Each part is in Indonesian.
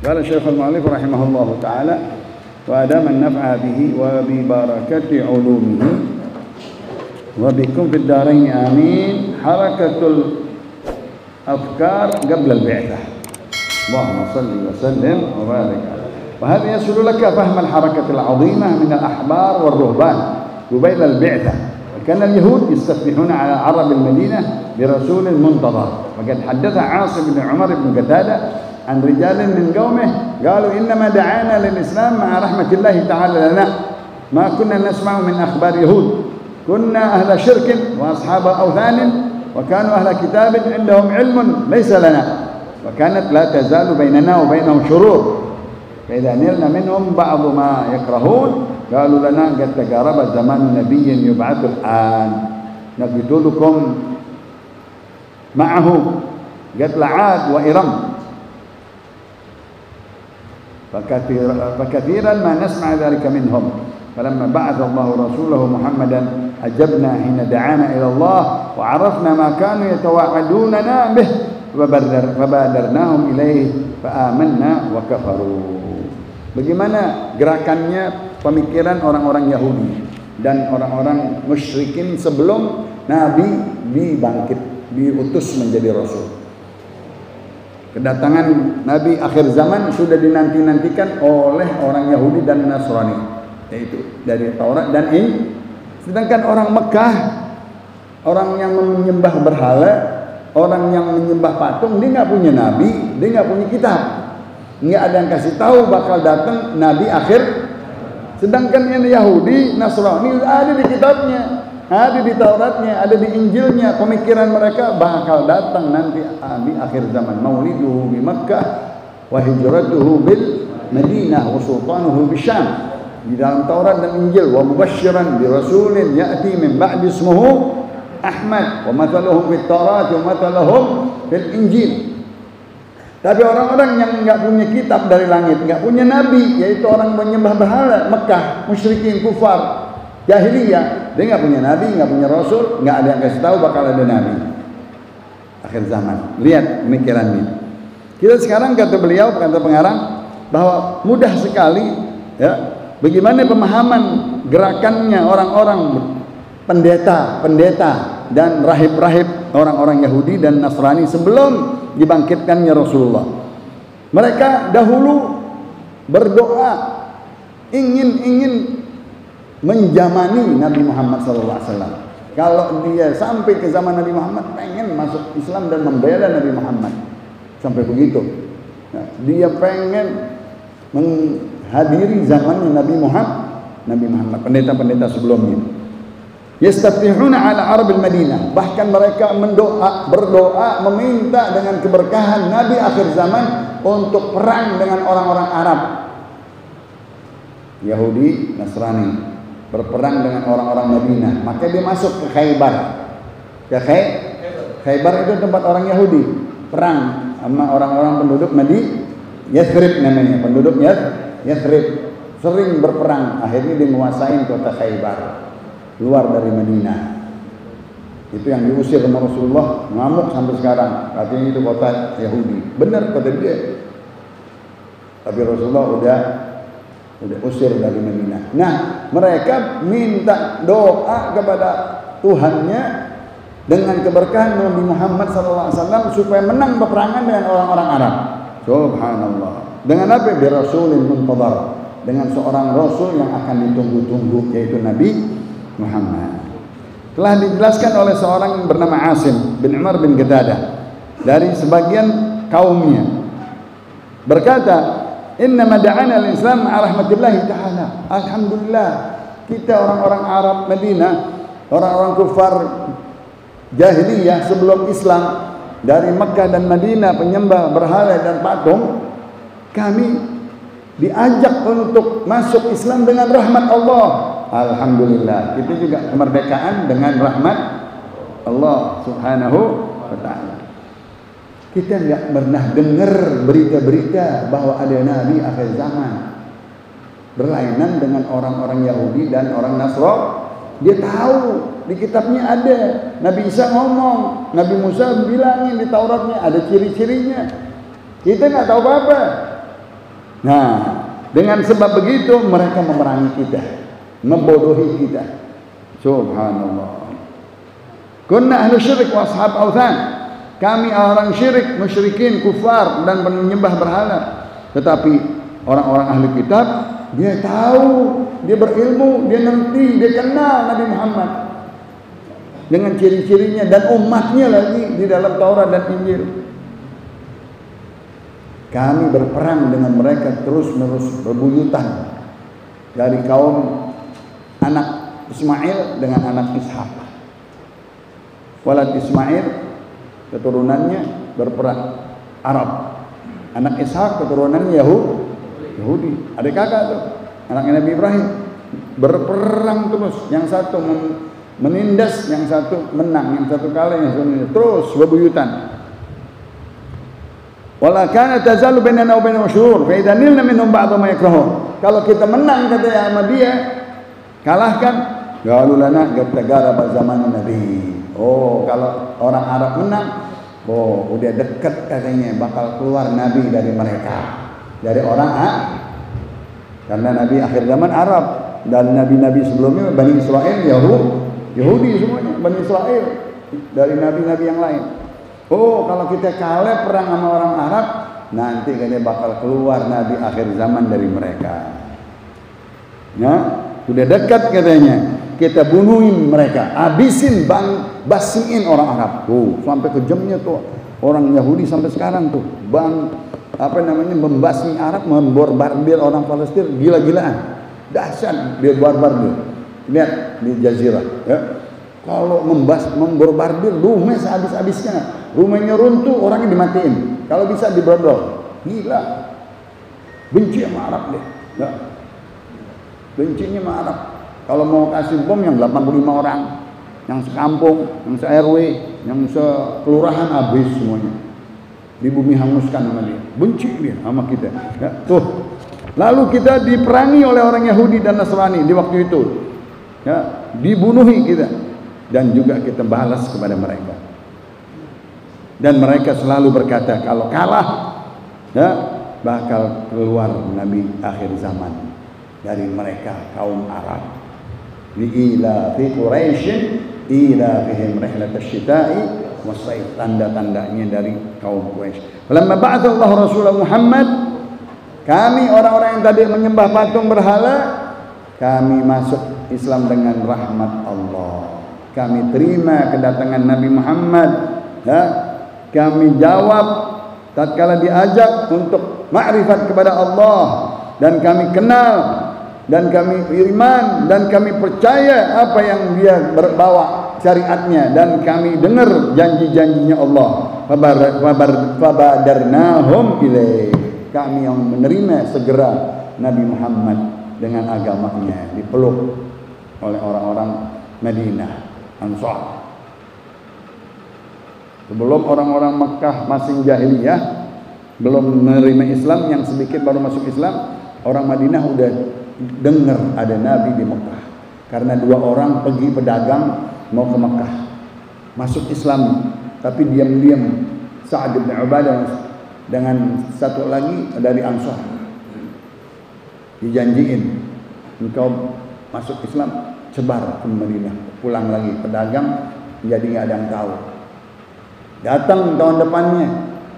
قال الشيخ المؤلف رحمه الله تعالى وأدام النفع به وببركة علومه وبكم في الدارين آمين. حركة الأفكار قبل البعثة. اللهم صل وسلم وبارك عليه. وهذا يسهل لك فهم الحركة العظيمة من الأحبار والرهبان قبيل البعثة. وكان اليهود يستفتحون على عرب المدينة برسول منتظر. وقد حدث عاصم بن عمر بن قتادة عن رجال من قومه قالوا إنما دعانا للإسلام مع رحمة الله تعالى لنا ما كنا نسمع من أخبار يهود، كنا أهل شرك وأصحاب أوثان وكانوا أهل كتاب عندهم علم ليس لنا، وكانت لا تزال بيننا وبينهم شرور، فإذا نلنا منهم بعض ما يكرهون قالوا لنا قد تقارب زمان نبي يبعث الآن نقتلكم معه قتل عاد وإرم، فكثيرا ما نسمع ذلك منهم. فلما بعث الله رسوله محمدا أجبنا حين دعانا إلى الله وعرفنا ما كانوا يتوعدوننا به فبادرناهم إليه فآمنا وكفروا. Bagaimana gerakannya pemikiran orang-orang Yahudi dan orang-orang musyrikin sebelum Nabi diutus menjadi Rasul. Kedatangan Nabi akhir zaman sudah dinanti-nantikan oleh orang Yahudi dan Nasrani, yaitu dari Taurat dan Injil. Sedangkan orang Mekah, orang yang menyembah berhala, orang yang menyembah patung, dia nggak punya Nabi, dia nggak punya kitab, nggak ada yang kasih tahu bakal datang Nabi akhir. Sedangkan yang Yahudi, Nasrani ada di kitabnya, ada di Tauratnya, ada di Injilnya. Pemikiran mereka bakal datang nanti di akhir zaman. Mauliduhu bi Makkah wa hijratuhu bil Madinah wa sultanuhu bi Syam. Di dalam Taurat dan Injil, wa mubasysyiran bi rasulin ya'ti min ba'di ismuhu Ahmad wa mathaluhum fit Taurat wa mathaluhum fil Injil. Tapi orang-orang yang enggak punya kitab dari langit, enggak punya nabi, yaitu orang menyembah berhala, Mekah, musyrikin, kufar, jahiliyah, dia enggak punya nabi, enggak punya rasul, enggak ada yang kasih tahu bakal ada nabi akhir zaman. Lihat pemikirannya. Kita sekarang kata beliau, kata pengarang, bahwa mudah sekali ya bagaimana pemahaman gerakannya orang-orang pendeta dan rahib-rahib orang-orang Yahudi dan Nasrani sebelum dibangkitkannya Rasulullah. Mereka dahulu berdoa ingin menjamani Nabi Muhammad SAW. Kalau dia sampai ke zaman Nabi Muhammad pengen masuk Islam dan membela Nabi Muhammad, sampai begitu. Nah, dia pengen menghadiri zamannya Nabi Muhammad, pendeta-pendeta sebelumnya. Yastaftihuna ala Arabil Madinah, bahkan mereka berdoa meminta dengan keberkahan Nabi akhir zaman untuk perang dengan orang-orang Arab. Yahudi, Nasrani berperang dengan orang-orang Madinah, maka dia masuk ke Khaybar. Khaybar itu tempat orang Yahudi perang sama orang-orang penduduk Yathrib namanya, penduduk Yathrib sering berperang, akhirnya dia menguasai kota Khaybar. Keluar dari Madinah. Itu yang diusir sama Rasulullah, ngamuk sampai sekarang. Katanya itu kota Yahudi. Benar kata dia. Tapi Rasulullah udah usir dari Madinah. Nah, mereka minta doa kepada Tuhannya dengan keberkahan Nabi Muhammad SAW supaya menang peperangan dengan orang-orang Arab. Subhanallah. Dengan apa? Bi rasulin muntadhar. Dengan seorang rasul yang akan ditunggu-tunggu, yaitu Nabi Muhammad. Telah dijelaskan oleh seorang yang bernama Asim bin Umar bin Qatadah dari sebagian kaumnya, berkata, innama da'ana al-Islam ma'a rahmatillahi ta'ala. Alhamdulillah, kita orang-orang Arab Madinah, orang-orang kufar jahiliyah sebelum Islam dari Mekah dan Madinah, penyembah berhala dan patung, kami diajak untuk masuk Islam dengan rahmat Allah. Alhamdulillah, kita juga kemerdekaan dengan rahmat Allah Subhanahu wa ta'ala. Kita enggak pernah dengar berita-berita bahwa ada nabi akhir zaman. Berlainan dengan orang-orang Yahudi dan orang Nasrani. Dia tahu di kitabnya ada. Nabi Isa ngomong, Nabi Musa bilangin di Tauratnya ada ciri-cirinya. Kita enggak tahu apa-apa. Nah, dengan sebab begitu mereka memerangi kita, membodohi kita. Subhanallah. Kunna ahlu syirik wa ashab authan. Kami orang syirik, musyrikin, kufar dan penyembah berhala. Tetapi orang-orang ahli kitab, dia tahu, dia berilmu, dia ngerti, dia kenal Nabi Muhammad dengan ciri-cirinya dan umatnya lagi di dalam Taurat dan Injil. Kami berperang dengan mereka terus-menerus berbuyutan dari kaum anak Ismail dengan anak Ishak. Walad Ismail keturunannya berperang Arab, anak Ishak keturunannya Yahudi. Adik kakak tuh, anaknya Nabi Ibrahim, berperang terus. Yang satu menindas, yang satu menang, yang satu kalah, yang satu menindas. Terus bebuyutan. Wala kana tazalu bainana wa bainahum syurur fa idza nilna minhum ba'd ma yakrahun. Kalau kita menang kata sama dia, kalahkan, qalu lana gattagara zaman Nabi. Oh, kalau orang Arab menang, oh udah dekat katanya bakal keluar Nabi dari mereka, dari orang karena Nabi akhir zaman Arab dan nabi-nabi sebelumnya Bani Israel Yahudi semuanya, Bani Israel dari nabi-nabi yang lain. Oh, kalau kita kalah perang sama orang Arab, nanti katanya bakal keluar Nabi akhir zaman dari mereka. Ya, sudah dekat katanya. Kita bunuhin mereka, habisin, basiin orang Arab. Tuh, sampai kejamnya tuh orang Yahudi sampai sekarang tuh, membasmi Arab, membombardir orang Palestina gila-gilaan. Dahsyat dia bombardir. Lihat di Jazirah, ya. Kalau membombardir rumah sehabis-habisnya, rumahnya runtuh, orangnya dimatiin. Kalau bisa dibrodol. Gila. Benci sama Arab deh. Ya. Bencinya sama Arab. Kalau mau kasih bom yang 85 orang, yang sekampung, yang se-RW, yang sekelurahan habis semuanya. Di bumi hanguskan sama dia. Benci dia sama kita. Ya, tuh. Lalu kita diperangi oleh orang Yahudi dan Nasrani di waktu itu. Ya, dibunuhi kita dan juga kita balas kepada mereka. Dan mereka selalu berkata kalau kalah, ya, bakal keluar Nabi akhir zaman dari mereka kaum Arab. Li'ila fi Quraisy ila fihim rihlat asy-syita'i was-sayf, tanda-tandanya dari kaum Quraisy. Falamma ba'atha Allah Rasulullah Muhammad, kami orang-orang yang tadi menyembah patung berhala, kami masuk Islam dengan rahmat Allah. Kami terima kedatangan Nabi Muhammad, ya. Kami jawab tatkala diajak untuk ma'rifat kepada Allah, dan kami kenal dan kami beriman dan kami percaya apa yang dia berbawa syariatnya, dan kami dengar janji-janjinya Allah. Fabadarnahum ilaih, kami yang menerima segera Nabi Muhammad dengan agamanya, dipeluk oleh orang-orang Madinah Ansar. Sebelum orang-orang Mekah masih jahiliyah, belum menerima Islam, yang sedikit baru masuk Islam, orang Madinah udah dengar ada Nabi di Mekah. Karena dua orang pergi pedagang mau ke Mekah, masuk Islam, tapi diam-diam Sa'ad bin Ubadah dengan satu lagi dari Ansar dijanjiin, engkau masuk Islam sebar ke Madinah, pulang lagi pedagang, jadi nggak ada yang tahu. Datang tahun depannya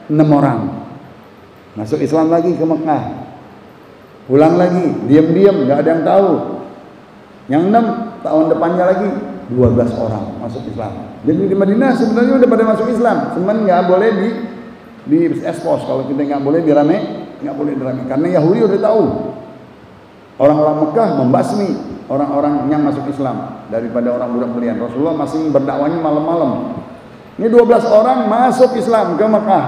6 orang masuk Islam lagi ke Mekah, pulang lagi diam-diam, nggak ada yang tahu. Yang 6 tahun depannya lagi 12 orang masuk Islam. Jadi di Madinah sebenarnya udah pada masuk Islam, cuman nggak boleh di expose. Kalau kita nggak boleh nggak boleh dirame, karena Yahudi udah tahu. Orang-orang Mekah membasmi orang-orang yang masuk Islam daripada orang budak belian. Rasulullah masih berdakwahnya malam-malam. Ini 12 orang masuk Islam ke Mekah.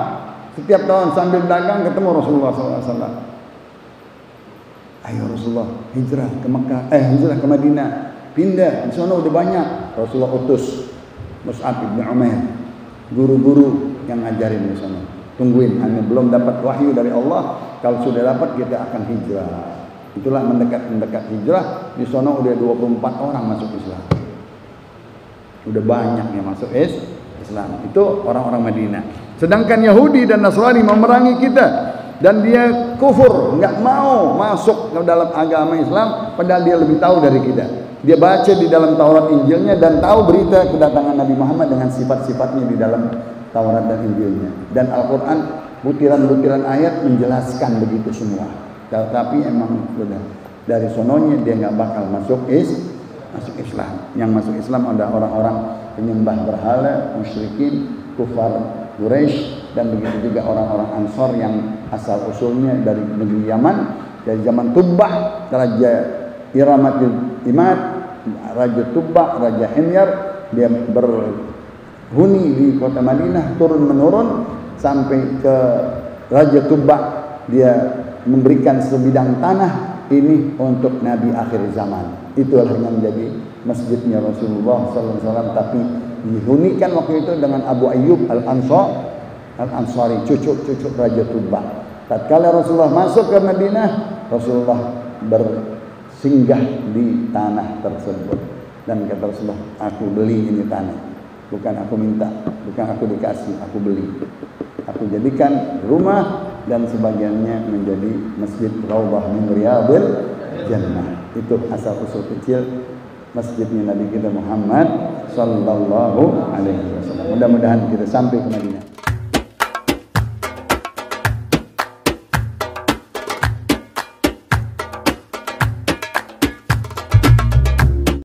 Setiap tahun sambil dagang ketemu Rasulullah SAW. Ayo Rasulullah hijrah ke Mekah, hijrah ke Madinah, pindah, di sana udah banyak. Rasulullah utus Mus'ab bin Umair, guru-guru yang ngajarin di sana. Tungguin, anda belum dapat wahyu dari Allah. Kalau sudah dapat kita akan hijrah. Itulah mendekat hijrah. Di sana udah 24 orang masuk Islam. Udah banyak yang masuk Islam. Itu orang-orang Madinah. Sedangkan Yahudi dan Nasrani memerangi kita, dan dia kufur, nggak mau masuk ke dalam agama Islam, padahal dia lebih tahu dari kita. Dia baca di dalam Taurat Injilnya dan tahu berita kedatangan Nabi Muhammad dengan sifat-sifatnya di dalam Taurat dan Injilnya. Dan Al-Quran butiran-butiran ayat menjelaskan begitu semua. Tapi emang sudah dari sononya dia nggak bakal masuk Islam. Yang masuk Islam ada orang-orang penyembah berhala, musyrikin, kufar Quraisy, dan begitu juga orang-orang Ansor yang asal usulnya dari negeri Yaman, dari zaman Tubbah, Raja Iramatul Imad, Raja Tubbah, Raja Himyar. Dia berhuni di kota Madinah turun menurun sampai ke Raja Tubbah. Dia memberikan sebidang tanah ini untuk Nabi akhir zaman. Itulah yang menjadi masjidnya Rasulullah SAW. Tapi dihunikan waktu itu dengan Abu Ayyub Al-Ansari, cucu Raja Tubbah. Tatkala Rasulullah masuk ke Madinah, Rasulullah bersinggah di tanah tersebut. Dan kata Rasulullah, aku beli ini tanah. Bukan aku minta, bukan aku dikasih, aku beli. Aku jadikan rumah dan sebagiannya menjadi masjid Raudhah min Riyadhil Jannah. Itu asal usul kecil masjidnya Nabi kita Muhammad sallallahu alaihi wasallam. Mudah-mudahan kita sampai ke Madinah.